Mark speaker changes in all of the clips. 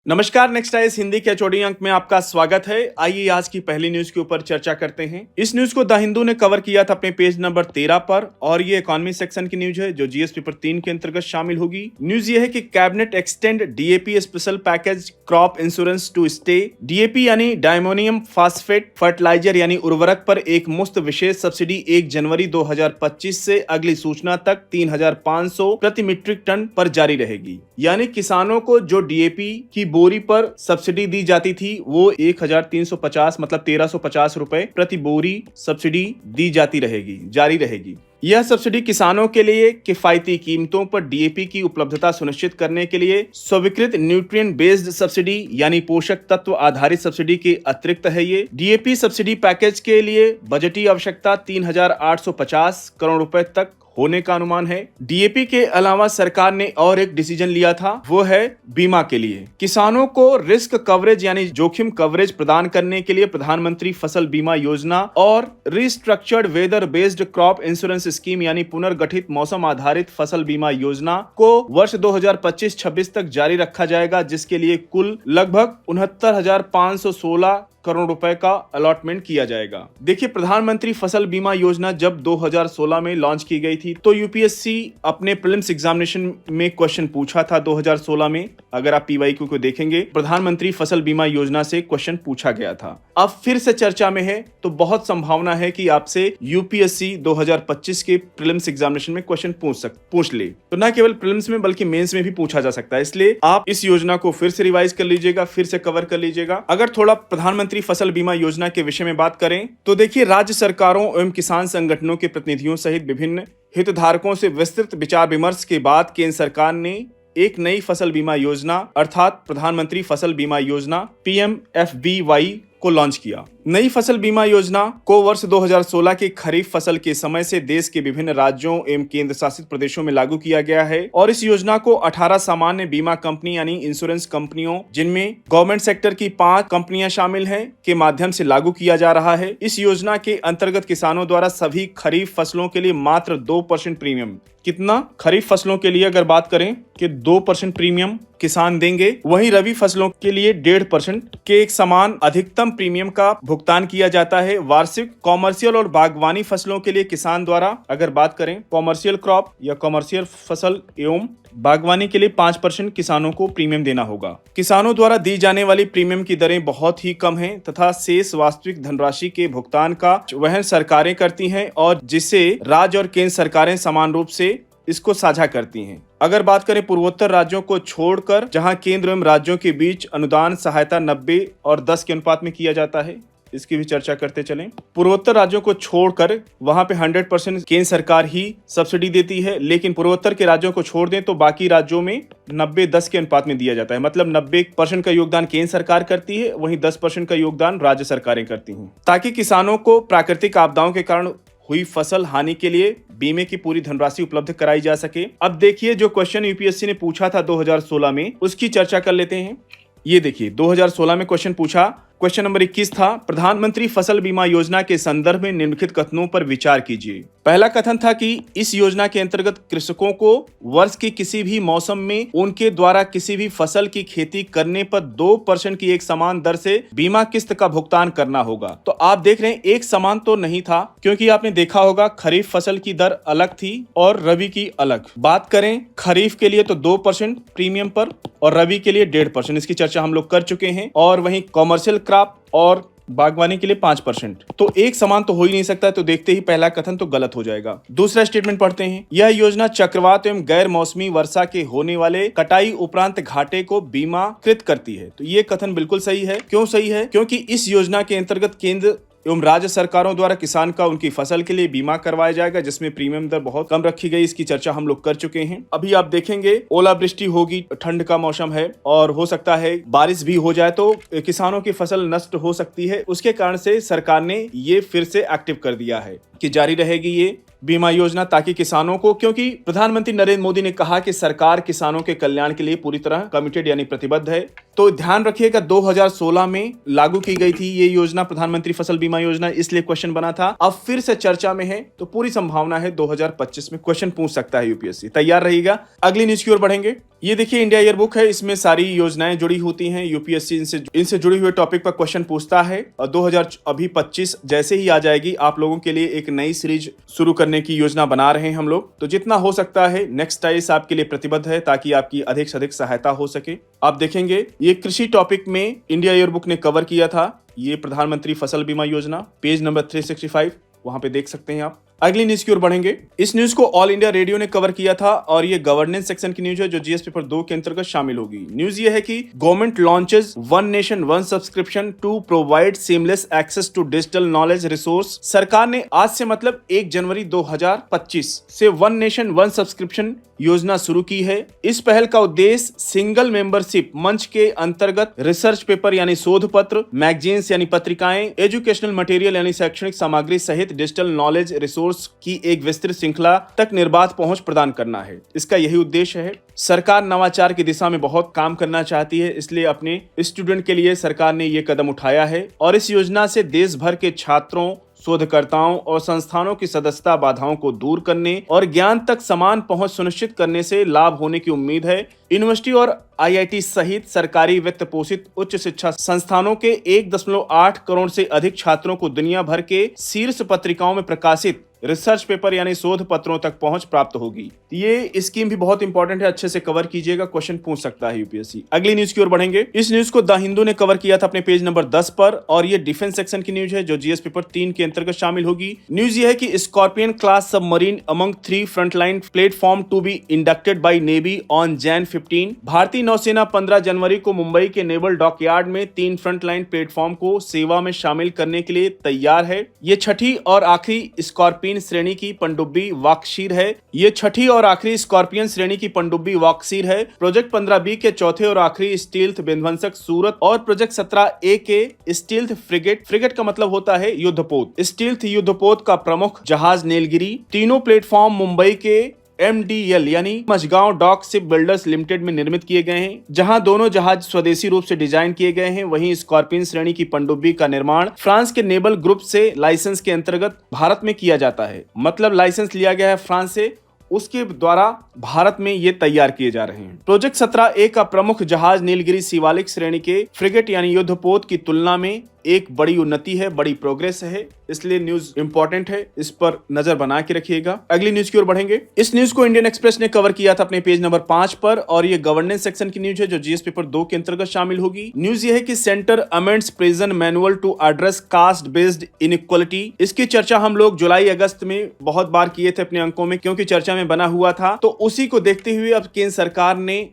Speaker 1: नमस्कार, next eyes Hindi के HOD अंक में आपका स्वागत है। आइए आज की पहली न्यूज के ऊपर चर्चा करते हैं। इस न्यूज को द हिंदू ने कवर किया था अपने पेज नंबर 13 पर और ये इकोनॉमी सेक्शन की न्यूज है जो जीएस पेपर 3 के अंतर्गत शामिल होगी। न्यूज ये है कि cabinet extend DAP special package crop insurance to stay. DAP यानी डायमोनियम फास्फेट फर्टिलाइजर यानी उर्वरक पर एक मुफ्त विशेष सब्सिडी 1 जनवरी 2025 से अगली सूचना तक 3,500 प्रति मीट्रिक टन पर जारी रहेगी। यानी किसानों को जो डीएपी की बोरी पर सब्सिडी दी जाती थी वो 1,350 मतलब 1,350 रुपए प्रति बोरी सब्सिडी दी जाती रहेगी, जारी रहेगी। यह सब्सिडी किसानों के लिए किफायती कीमतों पर डीएपी की उपलब्धता सुनिश्चित करने के लिए स्वीकृत न्यूट्रिएंट बेस्ड सब्सिडी यानी पोषक तत्व आधारित सब्सिडी के अतिरिक्त है। ये डीएपी सब्सिडी पैकेज के लिए बजटीय आवश्यकता 3,850 करोड़ रुपए तक होने का अनुमान है। डीएपी के अलावा सरकार ने और एक डिसीजन लिया था, वो है बीमा के लिए। किसानों को रिस्क कवरेज यानी जोखिम कवरेज प्रदान करने के लिए प्रधानमंत्री फसल बीमा योजना और restructured weather based crop insurance scheme यानी पुनर्गठित मौसम आधारित फसल बीमा योजना को वर्ष 2025-26 तक जारी रखा जाएगा, जिसके लिए कुल लगभग 69,516 करोड़ रुपए का अलॉटमेंट किया जाएगा। देखिए, प्रधानमंत्री फसल बीमा योजना जब 2016 में लॉन्च की गई थी तो यूपीएससी अपने प्रीलिम्स एग्जामिनेशन में क्वेश्चन पूछा था 2016 में। अगर आप पीवाईक्यू को देखेंगे, प्रधानमंत्री फसल बीमा योजना से क्वेश्चन पूछा गया था। अब फिर से चर्चा में है तो बहुत संभावना है कि आपसे यूपीएससी 2025 के प्रीलिम्स एग्जामिनेशन में क्वेश्चन पूछ ले। तो न केवल प्रीलिम्स में बल्कि मेंस में भी पूछा जा सकता है, इसलिए आप इस योजना को फिर से रिवाइज कर लीजिएगा, फिर से कवर कर लीजिएगा। अगर थोड़ा प्रधानमंत्री फसल बीमा योजना के विषय में बात करें तो देखिए, राज्य सरकारों एवं किसान संगठनों के प्रतिनिधियों सहित विभिन्न हितधारकों से विस्तृत विचार विमर्श के बाद केंद्र सरकार ने एक नई फसल बीमा योजना अर्थात प्रधानमंत्री फसल बीमा योजना PMFBY को लॉन्च किया। नई फसल बीमा योजना को वर्ष 2016 के खरीफ फसल के समय से देश के विभिन्न राज्यों एवं केंद्र शासित प्रदेशों में लागू किया गया है और इस योजना को 18 सामान्य बीमा कंपनी यानी इंश्योरेंस कंपनियों, जिनमें गवर्नमेंट सेक्टर की 5 कंपनियां शामिल हैं, के माध्यम से लागू किया जा रहा है। इस योजना के अंतर्गत किसानों द्वारा सभी खरीफ फसलों के लिए मात्र 2% प्रीमियम, कितना खरीफ फसलों के लिए अगर बात करें कि 2% प्रीमियम किसान देंगे, वहीं रबी फसलों के लिए 1.5% के एक समान अधिकतम प्रीमियम का भुगतान किया जाता है। वार्षिक कॉमर्शियल और बागवानी फसलों के लिए किसान द्वारा अगर बात करें कॉमर्शियल क्रॉप या कॉमर्शियल फसल एवं बागवानी के लिए 5% किसानों को प्रीमियम देना होगा। किसानों द्वारा दी जाने वाली प्रीमियम की दरें बहुत ही कम हैं तथा शेष वास्तविक धनराशि के भुगतान का वहन सरकारें करती हैं और जिसे राज्य और केंद्र सरकारें समान रूप से इसको साझा करती हैं। अगर बात करें पूर्वोत्तर राज्यों को छोड़कर, जहां केंद्र एवं राज्यों के बीच अनुदान सहायता 90 और 10 के अनुपात में किया जाता है, इसकी भी चर्चा करते चलें। पूर्वोत्तर राज्यों को छोड़कर वहां पे 100% केंद्र सरकार ही सब्सिडी देती है, लेकिन पूर्वोत्तर के राज्यों को छोड़ दें तो बाकी राज्यों में 90-10 के अनुपात में दिया जाता है। मतलब 90% का योगदान केंद्र सरकार करती है, वहीं 10% का योगदान राज्य सरकारें करती हैं, ताकि किसानों को प्राकृतिक आपदाओं के कारण हुई फसल हानि के लिए बीमे की पूरी धनराशि उपलब्ध कराई जा सके। अब देखिए, जो क्वेश्चन यूपीएससी ने पूछा था 2016 में, उसकी चर्चा कर लेते हैं। ये देखिए, 2016 में क्वेश्चन पूछा, क्वेश्चन नंबर 21 था, प्रधानमंत्री फसल बीमा योजना के संदर्भ में निम्नलिखित कथनों पर विचार कीजिए। पहला कथन था कि इस योजना के अंतर्गत कृषकों को वर्ष के किसी भी मौसम में उनके द्वारा किसी भी फसल की खेती करने पर 2% की एक समान दर से बीमा किस्त का भुगतान करना होगा। तो आप देख रहे हैं, एक समान तो नहीं था, क्योंकि आपने देखा होगा खरीफ फसल की दर अलग थी और रबी की अलग। बात करें खरीफ के लिए तो 2% प्रीमियम पर और रबी के लिए 1.5%, इसकी चर्चा हम लोग कर चुके हैं। और वहीं कॉमर्शियल क्रॉप और बागवानी के लिए 5%। तो एक समान तो हो ही नहीं सकता, तो देखते ही पहला कथन तो गलत हो जाएगा। दूसरा स्टेटमेंट पढ़ते हैं, यह योजना चक्रवात एवं गैर मौसमी वर्षा के होने वाले कटाई उपरांत घाटे को बीमाकृत करती है। तो ये कथन बिल्कुल सही है। क्यों सही है? क्योंकि इस योजना के अंतर्गत केंद्र एवं राज्य सरकारों द्वारा किसान का उनकी फसल के लिए बीमा करवाया जाएगा, जिसमें प्रीमियम दर बहुत कम रखी गई। इसकी चर्चा हम लोग कर चुके हैं। अभी आप देखेंगे ओलावृष्टि होगी, ठंड का मौसम है और हो सकता है बारिश भी हो जाए तो किसानों की फसल नष्ट हो सकती है। उसके कारण से सरकार ने ये फिर से एक्टिव कर दिया है कि जारी रहेगी ये बीमा योजना, ताकि किसानों को, क्योंकि प्रधानमंत्री नरेंद्र मोदी ने कहा कि सरकार किसानों के कल्याण के लिए पूरी तरह कमिटेड यानी प्रतिबद्ध है। तो ध्यान रखिएगा 2016 में लागू की गई थी ये योजना, प्रधानमंत्री फसल बीमा योजना, इसलिए क्वेश्चन बना था। अब फिर से चर्चा में है, तो पूरी संभावना है 2025 में क्वेश्चन पूछ सकता है यूपीएससी। तैयार रहिएगा। अगली न्यूज की ओर बढ़ेंगे। ये देखिए इंडिया ईयरबुक है, इसमें सारी योजनाएं जुड़ी होती हैं। यूपीएससी इनसे जुड़े हुए टॉपिक पर क्वेश्चन पूछता है और 2025 जैसे ही आ जाएगी, आप लोगों के लिए एक नई सीरीज शुरू करने की योजना बना रहे हैं हम लोग। तो जितना हो सकता है नेक्स्ट टाइस आपके लिए प्रतिबद्ध है, ताकि आपकी अधिक से अधिक सहायता हो सके। आप देखेंगे ये कृषि टॉपिक में इंडिया ईयरबुक ने कवर किया था, ये प्रधानमंत्री फसल बीमा योजना, पेज नंबर 365, वहां पे देख सकते हैं आप। अगली न्यूज की ओर बढ़ेंगे। इस न्यूज को ऑल इंडिया रेडियो ने कवर किया था और ये गवर्नेंस सेक्शन की न्यूज है, जो जीएस पेपर 2 के अंतर्गत शामिल होगी। न्यूज ये है कि government launches one nation one subscription to provide seamless access to digital knowledge resource. सरकार ने आज से मतलब 1 जनवरी 2025 से वन नेशन वन सब्सक्रिप्शन योजना शुरू की है। इस पहल का उद्देश्य सिंगल मेंबरशिप मंच के अंतर्गत रिसर्च पेपर यानी शोध पत्र, मैगजीन्स यानी पत्रिकाएं, एजुकेशनल मटेरियल यानी शैक्षणिक सामग्री सहित डिजिटल नॉलेज रिसोर्स की एक विस्तृत श्रृंखला तक निर्बाध पहुंच प्रदान करना है। इसका यही उद्देश्य है। सरकार नवाचार की दिशा में बहुत काम करना चाहती है, इसलिए अपने स्टूडेंट के लिए सरकार ने ये कदम उठाया है और इस योजना से देश भर के छात्रों, शोधकर्ताओं और संस्थानों की सदस्यता बाधाओं को दूर करने और ज्ञान तक समान पहुंच सुनिश्चित करने से लाभ होने की उम्मीद है। यूनिवर्सिटी और आईआईटी सहित सरकारी वित्त पोषित उच्च शिक्षा संस्थानों के 1.8 करोड़ से अधिक छात्रों को दुनिया भर के शीर्ष पत्रिकाओं में प्रकाशित रिसर्च पेपर यानी शोध पत्रों तक पहुंच प्राप्त होगी। ये स्कीम भी बहुत इंपॉर्टेंट है, अच्छे से कवर कीजिएगा, क्वेश्चन पूछ सकता है यूपीएससी। अगली न्यूज की ओर बढ़ेंगे। इस न्यूज को द हिंदू ने कवर किया था अपने पेज नंबर 10 पर और ये डिफेंस सेक्शन की न्यूज है, जो जीएस पेपर 3 के अंतर्गत शामिल होगी। न्यूज ये है कि Scorpion class submarine among 3 frontline platform to be inducted by navy on Jan 15। भारतीय नौसेना 15 जनवरी को मुंबई के नेवल डॉकयार्ड में 3 फ्रंटलाइन प्लेटफॉर्म को सेवा में शामिल करने के लिए तैयार है। ये छठी और आखिरी स्कॉर्पियन श्रेणी की पनडुब्बी वाकशीर है। ये छठी और आखिरी स्कॉर्पियन श्रेणी की पनडुब्बी वाकशीर है। प्रोजेक्ट 15B के चौथे और आखिरी स्टील्थ विध्वंसक सूरत और प्रोजेक्ट 17A के स्टील्थ फ्रिगेट का मतलब होता है युद्धपोत, स्टील्थ युद्धपोत का प्रमुख जहाज नीलगिरी। तीनों प्लेटफॉर्म मुंबई के MDL यानी Mazagon dock ship builders limited में निर्मित किए गए हैं, जहां दोनों जहाज स्वदेशी रूप से डिजाइन किए गए हैं। वहीं स्कॉर्पियन श्रेणी की पनडुब्बी का निर्माण फ्रांस के नेवल ग्रुप से लाइसेंस के अंतर्गत भारत में किया जाता है, मतलब लाइसेंस लिया गया है फ्रांस से, उसके द्वारा भारत में ये तैयार किए जा रहे हैं। प्रोजेक्ट 17A का प्रमुख जहाज नीलगिरी शिवालिक श्रेणी के फ्रिगेट यानी युद्धपोत की तुलना में एक बड़ी उन्नति है, बड़ी प्रोग्रेस है, इसलिए न्यूज इंपॉर्टेंट है, इस पर नजर बना के रखिएगा। अगली न्यूज की ओर बढ़ेंगे। इस न्यूज को इंडियन एक्सप्रेस ने कवर किया था अपने पेज नंबर 5 पर और ये गवर्नेंस सेक्शन की न्यूज है, जो जीएस पेपर 2 के अंतर्गत शामिल होगी। न्यूज ये है कि centre amends present manual to address caste based inequality. इसकी चर्चा हम लोग जुलाई अगस्त में बहुत बार किए थे अपने अंकों में, क्योंकि चर्चा में बना हुआ था। तो उसी को देखते हुए अब केंद्र सरकार ने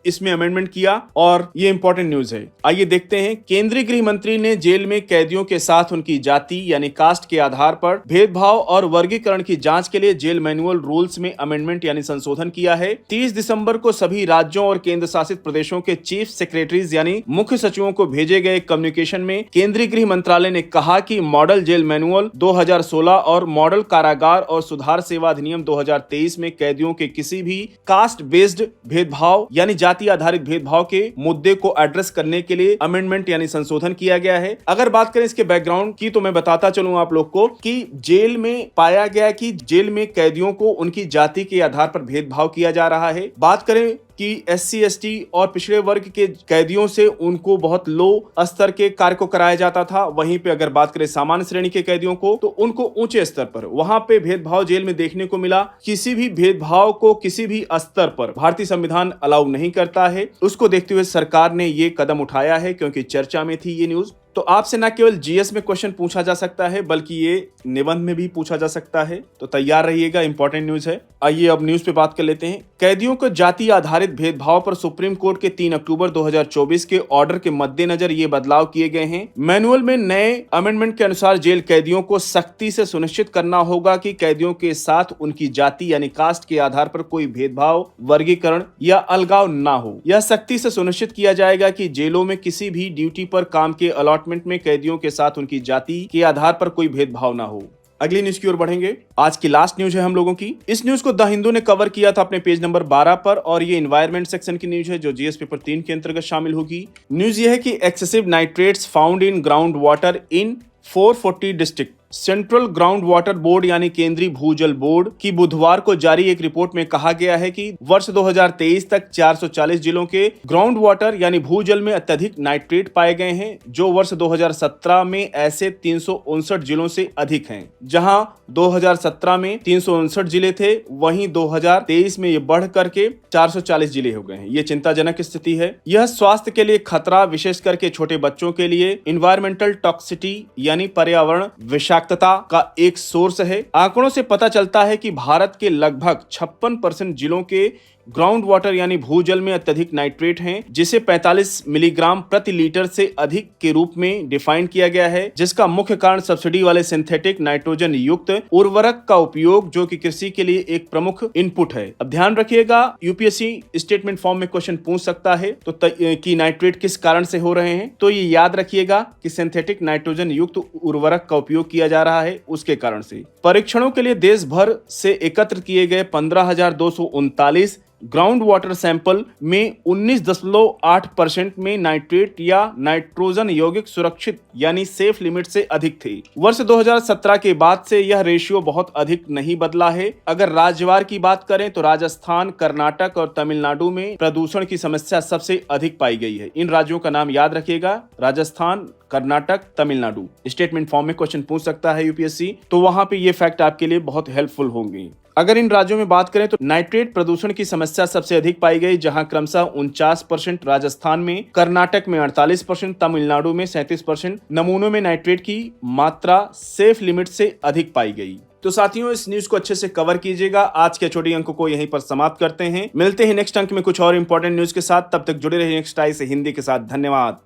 Speaker 1: इसमें अमेंडमेंट किया और ये इंपॉर्टेंट न्यूज है। आइए देखते हैं। केंद्रीय गृह मंत्री ने जेल में कैदियों के साथ उनकी जाति यानी कास्ट के आधार पर भेदभाव और वर्गीकरण की जांच के लिए जेल मैनुअल रूल्स में अमेंडमेंट यानी संशोधन किया है। 30 दिसंबर को सभी राज्यों और केंद्र शासित प्रदेशों के चीफ सेक्रेटरीज यानी मुख्य सचिवों को भेजे गए कम्युनिकेशन में केंद्रीय गृह मंत्रालय ने कहा कि मॉडल जेल मैनुअल 2016 और मॉडल कारागार और सुधार सेवा अधिनियम 2023 में कैदियों के किसी भी कास्ट बेस्ड भेदभाव यानी जाति आधारित भेदभाव के मुद्दे को एड्रेस करने के लिए अमेंडमेंट यानी संशोधन किया गया है। अगर बात करें इसके बैकग्राउंड की, तो मैं बताता चलूं आप लोग को कि जेल में पाया गया कि जेल में कैदियों को उनकी जाति के आधार पर भेदभाव किया जा रहा है। बात करें कि SC ST और पिछड़े वर्ग के कैदियों से उनको बहुत लो स्तर के कार्य को कराया जाता था। वहीं पे अगर बात करें सामान्य श्रेणी के कैदियों को, तो उनको ऊंचे स्तर पर वहां पे भेदभाव जेल में देखने को मिला। किसी भी भेदभाव को किसी भी स्तर पर भारतीय संविधान अलाउ नहीं करता है। उसको देखते हुए सरकार ने ये कदम उठाया है, क्योंकि चर्चा में थी ये न्यूज। तो आपसे न केवल जीएस में क्वेश्चन पूछा जा सकता है, बल्कि ये निबंध में भी पूछा जा सकता है, तो तैयार रहिएगा, इंपॉर्टेंट न्यूज है। आइए अब न्यूज पे बात कर लेते हैं। कैदियों को जाति आधारित भेदभाव पर सुप्रीम कोर्ट के 3 अक्टूबर 2024 के ऑर्डर के मद्देनजर ये बदलाव किए गए हैं। मैनुअल में नए अमेंडमेंट के अनुसार जेल कैदियों को सख्ती से सुनिश्चित करना होगा कि कैदियों के साथ उनकी जाति यानी कास्ट के आधार पर कोई भेदभाव, वर्गीकरण या अलगाव ना हो। यह सख्ती से सुनिश्चित किया जाएगा कि जेलों में किसी भी ड्यूटी पर काम के अलॉटमेंट में कैदियों के साथ उनकी जाति के आधार पर कोई भेदभाव ना हो। अगली न्यूज की ओर बढ़ेंगे। आज की लास्ट न्यूज है हम लोगों की। इस न्यूज को द हिंदू ने कवर किया था अपने पेज नंबर 12 पर और ये एनवायरमेंट सेक्शन की न्यूज है जो जीएस पेपर 3 के अंतर्गत शामिल होगी। न्यूज ये है कि excessive nitrates found in ground water in 440 district. Central ground water board यानी केंद्रीय भूजल बोर्ड की बुधवार को जारी एक रिपोर्ट में कहा गया है कि वर्ष 2023 तक 440 जिलों के ग्राउंड वाटर यानी भूजल में अत्यधिक नाइट्रेट पाए गए हैं, जो वर्ष 2017 में ऐसे 359 जिलों से अधिक हैं। जहां 2017 में 359 जिले थे, वहीं 2023 में ये बढ़ करके 440 जिले हो गए हैं। ये चिंताजनक स्थिति है। यह स्वास्थ्य के लिए खतरा, विशेष करके छोटे बच्चों के लिए इन्वायरमेंटल टॉक्सिटी यानी पर्यावरण विषाक्तता का एक सोर्स है। आंकड़ों से पता चलता है कि भारत के लगभग 56% जिलों के ग्राउंड वाटर यानी भूजल में अत्यधिक नाइट्रेट हैं, जिसे 45 मिलीग्राम प्रति लीटर से अधिक के रूप में डिफाइन किया गया है, जिसका मुख्य कारण सब्सिडी वाले सिंथेटिक नाइट्रोजन युक्त उर्वरक का उपयोग, जो कि कृषि के लिए एक प्रमुख इनपुट है। अब ध्यान रखिएगा, यूपीएससी स्टेटमेंट फॉर्म में क्वेश्चन पूछ सकता है कि नाइट्रेट किस कारण से हो रहे हैं, तो ये याद रखिएगा कि सिंथेटिक नाइट्रोजन युक्त उर्वरक का उपयोग किया जा रहा है, उसके कारण से। परीक्षणों के लिए देश भर से एकत्र किए गए 15,239 ग्राउंड वाटर सैंपल में 19.8% में नाइट्रेट या नाइट्रोजन यौगिक सुरक्षित यानी सेफ लिमिट से अधिक थे। वर्ष 2017 के बाद से यह रेशियो बहुत अधिक नहीं बदला है। अगर राज्यवार की बात करें तो राजस्थान, कर्नाटक और तमिलनाडु में प्रदूषण की समस्या सबसे अधिक पाई गई है। इन राज्यों का नाम याद रखिएगा, राजस्थान, कर्नाटक, तमिलनाडु। स्टेटमेंट फॉर्म में क्वेश्चन पूछ सकता है यूपीएससी, तो वहां पे ये फैक्ट आपके लिए बहुत हेल्पफुल होंगे। अगर इन राज्यों में बात करें तो नाइट्रेट प्रदूषण की समस्या सबसे अधिक पाई गई, जहां क्रमशः 49% राजस्थान में, कर्नाटक में 48%, तमिलनाडु में 37% नमूनों में नाइट्रेट की मात्रा सेफ लिमिट से अधिक पाई गई। तो साथियों, इस न्यूज को अच्छे से कवर कीजिएगा। आज के छोटी अंक को यहीं पर समाप्त करते हैं। मिलते हैं नेक्स्ट अंक में कुछ और इंपॉर्टेंट न्यूज के साथ। तब तक जुड़े रहिए नेक्स्ट आई से हिंदी के साथ। धन्यवाद।